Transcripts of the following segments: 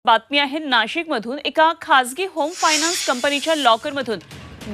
बातमी आहे नाशिकमधून। एका खासगी होम फायनान्स कंपनीच्या लॉकरमधून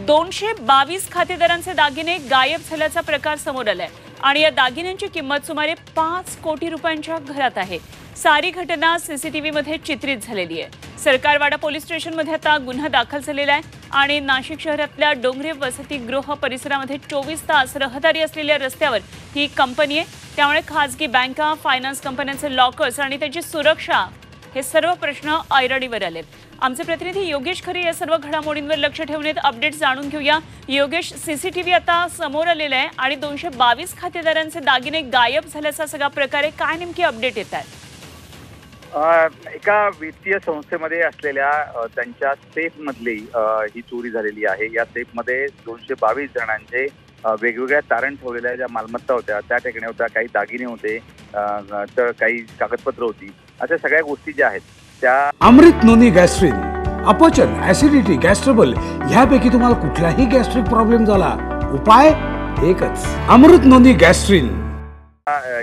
222 खातेदारांचे दागिने गायब झाल्याचा प्रकार समोर आलाय आणि या दागिन्यांची किंमत सुमारे 5 कोटी रुपयांच्या घरात आहे। सारी घटना सीसीटीव्ही मध्ये चित्रित झालेली आहे। सरकारवाडा पोलीस स्टेशनमध्ये आता गुन्हा दाखल झालेला आहे आणि नाशिक शहरातल्या डोंगरे वसतिगृह परिसरामध्ये 24 तास रहदारी असलेल्या रस्त्यावर ही कंपनी आहे। त्यामुळे खासगी बँका, फायनान्स कंपन्यांचे लॉकर्स आणि त्याची सुरक्षा हे सर्व प्रश्न ऐरणीवर आलेत। आमचे प्रतिनिधी योगेश खरे या सर्व घडामोडींवर लक्ष ठेवून अपडेट जाणून घेऊया। योगेश, सीसीटीव्ही आता समोर आलेला आहे आणि 222 खातेदारांचे दागिने गायब झाल्याचा सगळा प्रकार आहे। काय नेमकी अपडेट येत आहे? एका वित्तीय संस्थेमध्ये असलेल्या त्यांच्या सेफ मधली ही चोरी झालेली आहे। या सेफ मध्ये 222 जणांचे वेगवेगळ्या तारण ठेवलेल्या ज्या मालमत्ता होत्या त्या ठिकाणी होत्या। काही दागिने होते, तर काही कागदपत्र होती। अशा सगळ्या गोष्टी ज्या आहेत त्या अमृत नोनी गॅस्ट्रिन, अपचन, ऍसिडिटी, गॅस्ट्रबल ह्यापैकी तुम्हाला कुठलाही गॅस्ट्रिक प्रॉब्लेम झाला, उपाय एकच, अमृत नोनी गॅस्ट्रिन।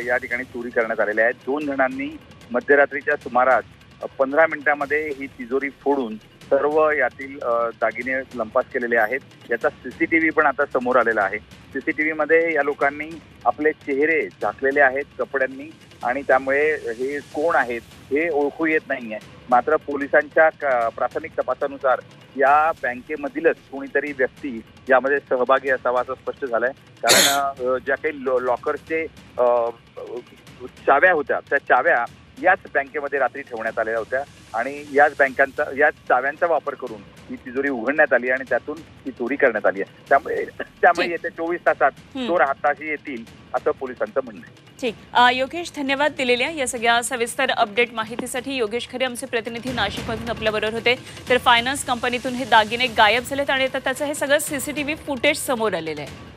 या ठिकाणी चोरी करण्यात आलेल्या आहेत। 2 जणांनी मध्यरात्रीच्या सुमारास 15 मिनिटांमध्ये ही तिजोरी फोडून सर्व यातील दागिने लंपास केलेले आहेत। याचा सीसीटीव्ही पण आता समोर आलेला आहे। सीसीटीव्ही मध्ये या लोकांनी आपले चेहरे झाकलेले आहेत कपड्यांनी आणि त्यामुळे हे कोण आहेत हे ओळखू येत नाहीये। मात्र पोलिसांच्या प्राथमिक तपासानुसार या बँकेमधीलच कोणीतरी व्यक्ती यामध्ये सहभागी असावा असं स्पष्ट झालंय। कारण ज्या काही लॉकरचे चाव्या होत्या त्या चाव्या याच बँकेमध्ये रात्री ठेवण्यात आलेल्या होत्या आणि याच चाव्यांचा वापर करून ही तिजोरी उघडण्यात आली आणि त्यातून ही चोरी करण्यात आली आहे। त्यामुळे येत्या 24 तासात चोर हाताशी येतील असं पोलिसांचं म्हणणं आहे। ठीक, योगेश, धन्यवाद दिलेल्या या सगळ्या सविस्तर अपडेट माहितीसाठी। योगेश खरे आमचे प्रतिनिधी नाशिकमधून आपल्याबरोबर होते। तर फायनान्स कंपनीतून हे दागिने गायब झालेत आणि आता त्याचं हे सगळं सीसीटीव्ही फुटेज समोर आलेलं आहे।